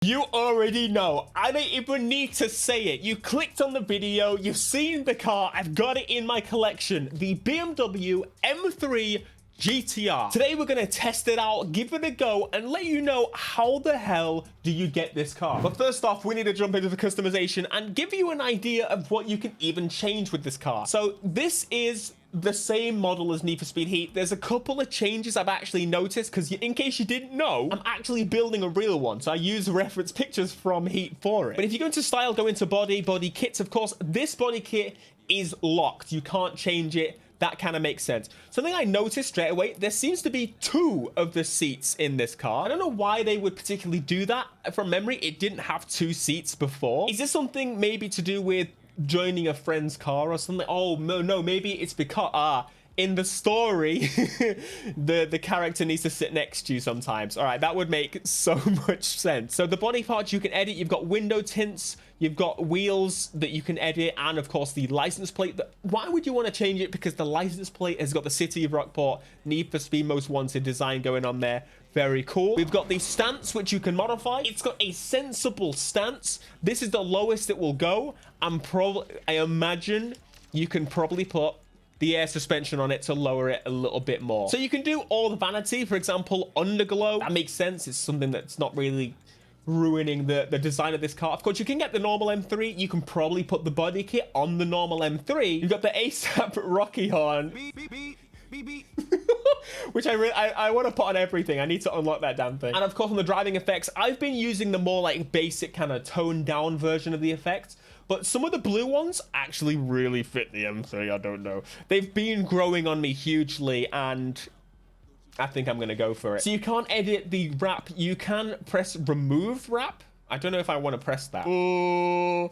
You already know. I don't even need to say it. You clicked on the video, you've seen the car, I've got it in my collection. The BMW M3 GTR. Today we're going to test it out, give it a go, and let you know how the hell do you get this car. But first off, we need to jump into the customization and give you an idea of what you can even change with this car. So this is the same model as Need for Speed Heat. There's a couple of changes I've actually noticed because in case you didn't know, I'm actually building a real one. So I use reference pictures from Heat for it. But if you go into style, go into body kits, of course, this body kit is locked. You can't change it. That kind of makes sense. Something I noticed straight away, there seems to be 2 of the seats in this car. I don't know why they would particularly do that. From memory, it didn't have 2 seats before. Is this something maybe to do with joining a friend's car or something? Oh, no, maybe it's because, in the story, the character needs to sit next to you sometimes. All right, that would make so much sense. So the body parts you can edit. You've got window tints, you've got wheels that you can edit, and of course the license plate. Why would you want to change it? Because the license plate has got the City of Rockport Need for Speed Most Wanted design going on there. Very cool. We've got the stance, which you can modify. It's got a sensible stance. This is the lowest it will go. I imagine you can probably put the air suspension on it to lower it a little bit more. So you can do all the vanity, for example, underglow. That makes sense. It's something that's not really ruining the design of this car. Of course, you can get the normal M3. You can probably put the body kit on the normal M3. You've got the ASAP Rocky horn. Beep, beep, beep, beep, beep. Which I want to put on everything. I need to unlock that damn thing. And of course, on the driving effects, I've been using the more like basic kind of toned down version of the effects. But some of the blue ones actually really fit the M3. I don't know. They've been growing on me hugely, and I think I'm going to go for it. So you can't edit the wrap. You can press remove wrap. I don't know if I want to press that. No,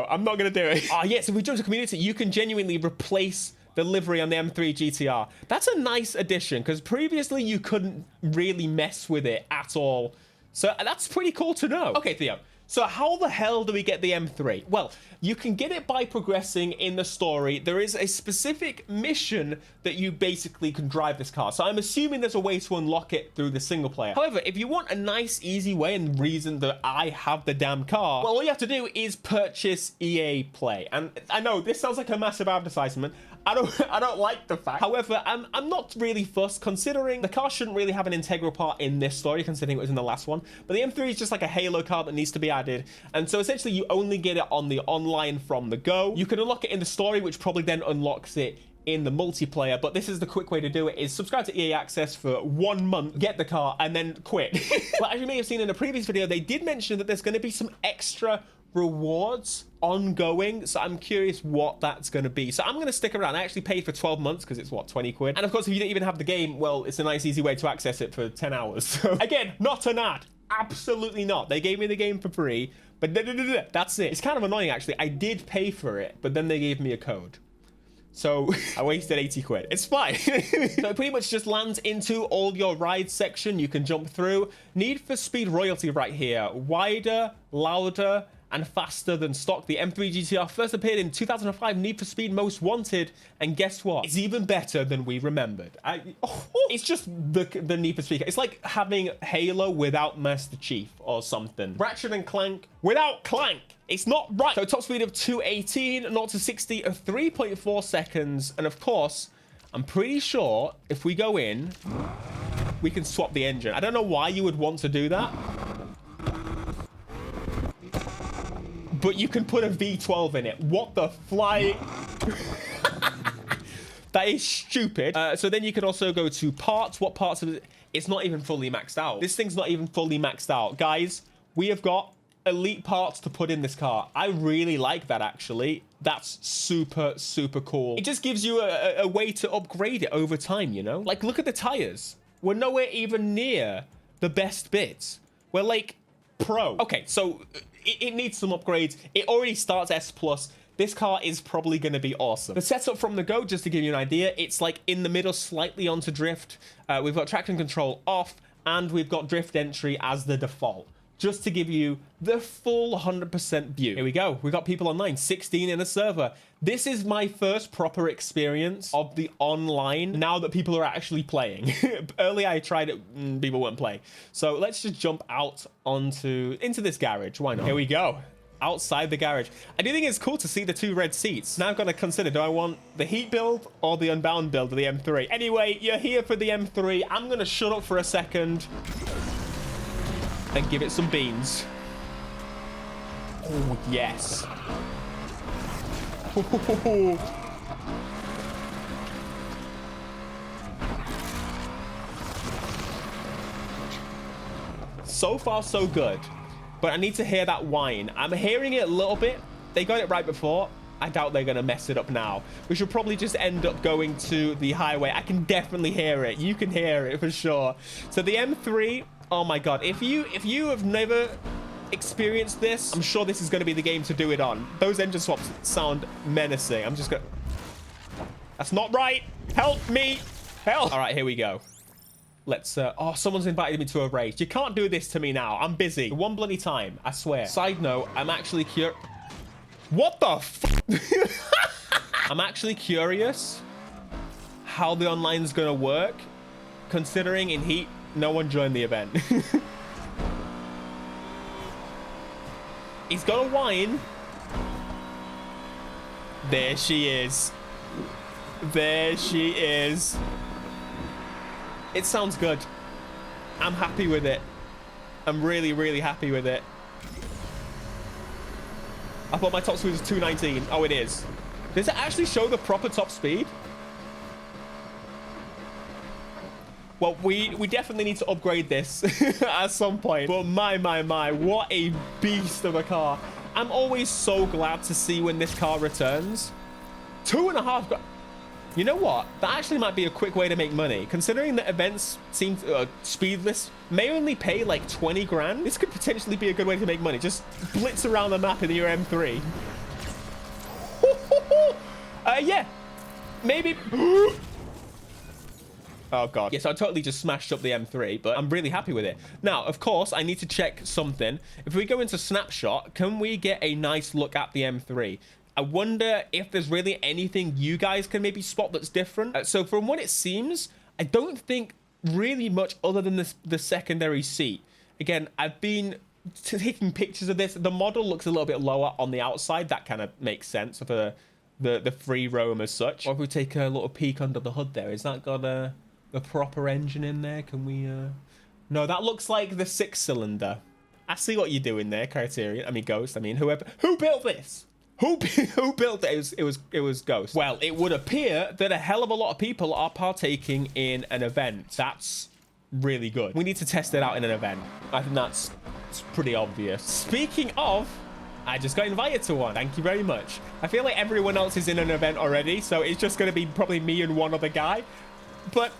I'm not going to do it. Yes, if we jump to community, you can genuinely replace the livery on the M3 GTR. That's a nice addition, because previously you couldn't really mess with it at all. So that's pretty cool to know. Okay, Theo. So how the hell do we get the M3? Well, you can get it by progressing in the story. There is a specific mission that you basically can drive this car. So I'm assuming there's a way to unlock it through the single player. However, if you want a nice, easy way and reason that I have the damn car, well, all you have to do is purchase EA Play. And I know this sounds like a massive advertisement. I don't like the fact. However, I'm not really fussed, considering the car shouldn't really have an integral part in this story, considering it was in the last one. But the M3 is just like a Halo car that needs to be added. And so essentially you only get it on the online from the go. You can unlock it in the story, which probably then unlocks it in the multiplayer. But this is the quick way to do it, is subscribe to EA Access for 1 month, get the car, and then quit. But as you may have seen in a previous video, they did mention that there's going to be some extra rewards ongoing, so I'm curious what that's going to be. So I'm going to stick around. I actually paid for 12 months because it's what, 20 quid. And of course, if you don't even have the game, well, it's a nice easy way to access it for 10 hours. So again, not an ad. Absolutely not. They gave me the game for free, but that's it. It's kind of annoying, actually. I did pay for it, but then they gave me a code. So I wasted 80 quid. It's fine. So it pretty much just lands into all your rides section. You can jump through. Need for Speed royalty right here. Wider, louder, and faster than stock. The M3 GTR first appeared in 2005 Need for Speed Most Wanted, and guess what? It's even better than we remembered. It's just the Need for Speed. It's like having Halo without Master Chief or something. Ratchet and Clank without Clank. It's not right. So top speed of 218, 0 to 60 of 3.4 seconds, and of course, I'm pretty sure if we go in, we can swap the engine. I don't know why you would want to do that, but you can put a V12 in it. What the fly? That is stupid. So then you can also go to parts. What parts of it? It's not even fully maxed out. This thing's not even fully maxed out. Guys, we have got elite parts to put in this car. I really like that, actually. That's super, super cool. It just gives you a way to upgrade it over time, you know? Like, look at the tires. We're nowhere even near the best bits. We're like pro. Okay, so it needs some upgrades. It already starts S+. This car is probably going to be awesome. The setup from the go, just to give you an idea, it's like in the middle, slightly onto drift. We've got traction control off, and we've got drift entry as the default. just to give you the full 100% view. Here we go. We got people online, 16 in a server. This is my first proper experience of the online now that people are actually playing. Earlier I tried it and people weren't playing. So let's just jump out into this garage. Why not? Here we go. Outside the garage. I do think it's cool to see the 2 red seats. Now I've got to consider, do I want the Heat build or the Unbound build of the M3? Anyway, you're here for the M3. I'm going to shut up for a second and give it some beans. Oh, yes. So far, so good. But I need to hear that whine. I'm hearing it a little bit. They got it right before. I doubt they're going to mess it up now. We should probably just end up going to the highway. I can definitely hear it. You can hear it for sure. So the M3, oh my God. If you have never experienced this, I'm sure this is going to be the game to do it on. Those engine swaps sound menacing. I'm just going to... That's not right. Help me. Help. All right, here we go. Let's, oh, someone's invited me to a race. You can't do this to me now. I'm busy. One bloody time, I swear. Side note, I'm actually curious. What the f? I'm actually curious how the online's gonna work, considering in Heat, no one joined the event. He's got a whine. There she is. There she is. It sounds good. I'm happy with it. I'm really, really happy with it. I thought my top speed was 219. Oh, it is. Does it actually show the proper top speed? Well, we definitely need to upgrade this at some point. But my, what a beast of a car. I'm always so glad to see when this car returns. 2.5 grand. You know what? That actually might be a quick way to make money. Considering that events seem to, speedless may only pay like 20 grand. This could potentially be a good way to make money. Just blitz around the map in your M3. Yeah. Maybe. Oh, God. Yes, I totally just smashed up the M3, but I'm really happy with it. Now, of course, I need to check something. If we go into snapshot, can we get a nice look at the M3? I wonder if there's really anything you guys can maybe spot that's different. So from what it seems, I don't think really much other than the secondary seat. Again, I've been taking pictures of this. The model looks a little bit lower on the outside. That kind of makes sense for the free roam as such. Or if we take a little peek under the hood there, is that got the proper engine in there? Can we... No, that looks like the 6-cylinder. I see what you're doing there, Criterion. I mean, Ghost. I mean, who built this? Who built it? It was Ghost. Well, it would appear that a hell of a lot of people are partaking in an event. That's really good. We need to test it out in an event. I think it's pretty obvious. Speaking of, I just got invited to one. Thank you very much. I feel like everyone else is in an event already, so it's just going to be probably me and one other guy. But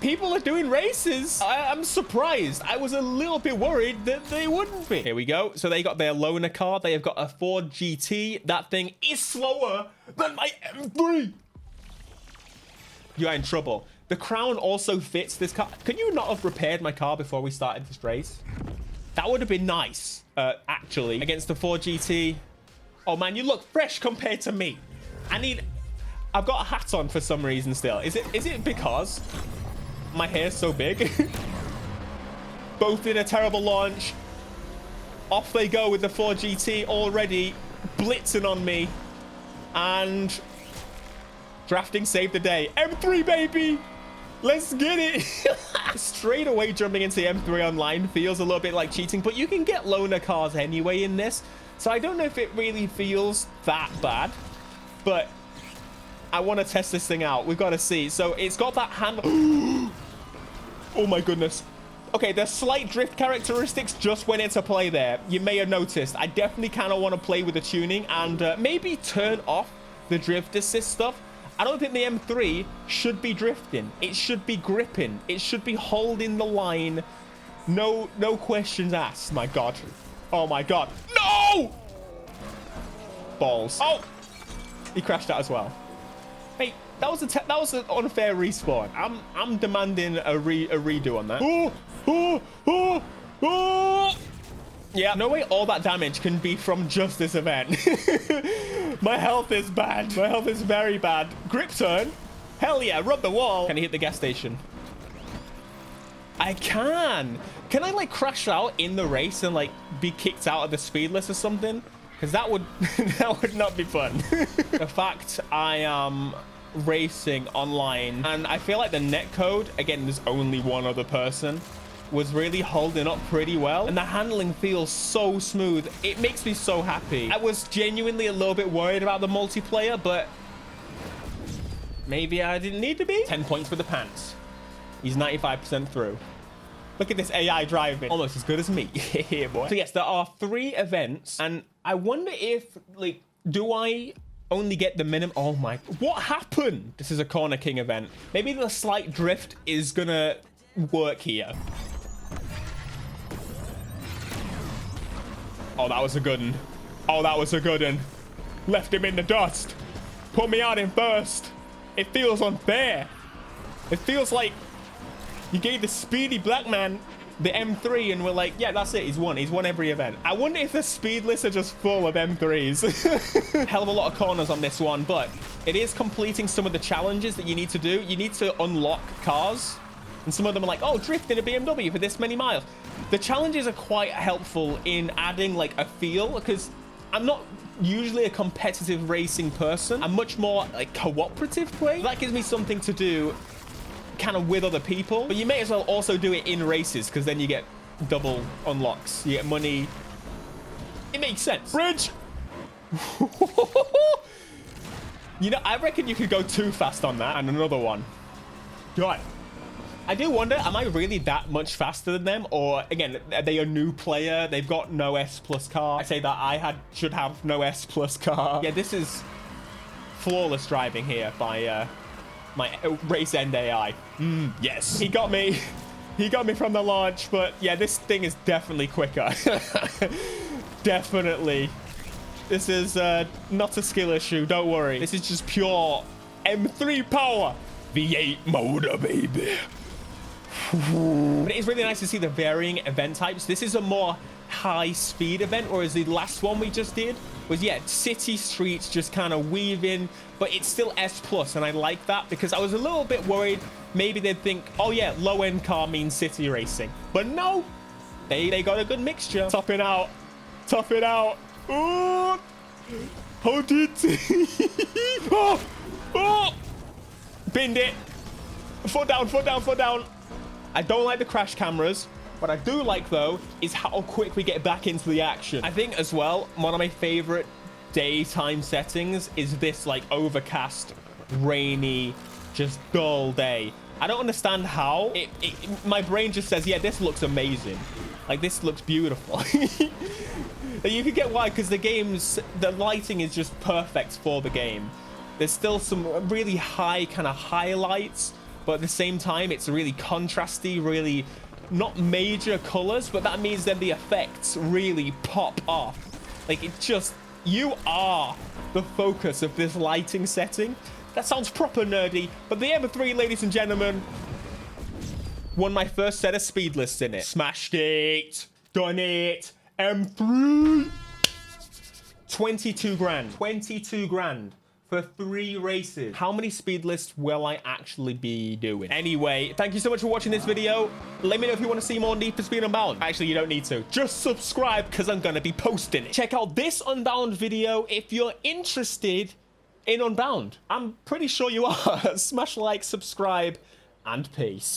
people are doing races. I'm surprised. I was a little bit worried that they wouldn't be. Here we go. So they got their loaner car. They have got a Ford GT. That thing is slower than my M3. You are in trouble. The crown also fits this car. Can you not have repaired my car before we started this race? That would have been nice, actually, against the Ford GT. Oh, man, you look fresh compared to me. I've got a hat on for some reason still. Is it because my hair's so big? Both in a terrible launch. Off they go with the Ford GT already blitzing on me. And drafting saved the day. M3, baby! Let's get it! Straight away jumping into the M3 online feels a little bit like cheating, but you can get loaner cars anyway in this. So I don't know if it really feels that bad, but I want to test this thing out. We've got to see. So it's got that handle. Oh my goodness. Okay, there's slight drift characteristics just went into play there. You may have noticed. I definitely kind of want to play with the tuning and maybe turn off the drift assist stuff. I don't think the M3 should be drifting. It should be gripping. It should be holding the line. No questions asked. My God. Oh my God. No! Balls. Oh! He crashed out as well. Hey, that was an unfair respawn. I'm demanding a redo on that. Oh! Yeah, no way all that damage can be from just this event. My health is bad. My health is very bad. Grip turn. Hell yeah, rub the wall. Can I hit the gas station? I can. Can I like crash out in the race and like be kicked out of the speed list or something? Because that would that would not be fun. The fact I am racing online and I feel like the netcode, again, there's only one other person, was really holding up pretty well, and the handling feels so smooth. It makes me so happy. I was genuinely a little bit worried about the multiplayer, but maybe I didn't need to be. 10 points for the pants. He's 95% through. Look at this AI driving. Almost as good as me. Yeah, boy. So yes, there are 3 events, and I wonder if, like, do I only get the minimum? Oh my, what happened? This is a Corner King event. Maybe the slight drift is gonna work here. Oh, that was a good one. Oh, that was a good one. Left him in the dust. Put me out in first. It feels unfair. It feels like you gave the speedy black man the M3 and we're like, yeah, that's it. He's won. He's won every event. I wonder if the speed lists are just full of M3s. Hell of a lot of corners on this one, but it is completing some of the challenges that you need to do. You need to unlock cars. And some of them are like, oh, drift in a BMW for this many miles. The challenges are quite helpful in adding like a feel, because I'm not usually a competitive racing person. I'm much more like cooperative play. That gives me something to do kind of with other people, but you may as well also do it in races, because then you get double unlocks. You get money. It makes sense. Bridge. You know, I reckon you could go too fast on that. And another one. God. I do wonder, am I really that much faster than them? Or, again, are they a new player? They've got no S+ car. I say that I should have no S+ car. Yeah, this is flawless driving here by my race end AI. Yes. He got me. He got me from the launch, but yeah, this thing is definitely quicker. Definitely. This is not a skill issue, don't worry. This is just pure M3 power. V8 motor, baby. But it is really nice to see the varying event types. This is a more high speed event, whereas the last one we just did was, yeah, city streets, just kind of weaving, but it's still S+, and I like that, because I was a little bit worried maybe they'd think, oh yeah, low-end car means city racing. But no, they got a good mixture. Top it out. Top it out. Ooh. Hold it. Oh. Oh. Binned it. Foot down, foot down, foot down. I don't like the crash cameras. What I do like, though, is how quick we get back into the action. I think, as well, one of my favorite daytime settings is this, like, overcast, rainy, just dull day. I don't understand how. My brain just says, yeah, this looks amazing. Like, this looks beautiful. You can get why, because the lighting is just perfect for the game. There's still some really high kind of highlights, but at the same time, it's really contrasty, really not major colors, but that means then the effects really pop off. Like, it just, you are the focus of this lighting setting. That sounds proper nerdy, but the M3, ladies and gentlemen, won my first set of speed lists in it. Smashed it. Done it. M3. 22 grand. 22 grand. For 3 races. How many speed lists will I actually be doing? Anyway, thank you so much for watching this video. Let me know if you want to see more Need for Speed Unbound. Actually, you don't need to. Just subscribe, because I'm going to be posting it. Check out this Unbound video if you're interested in Unbound. I'm pretty sure you are. Smash like, subscribe, and peace.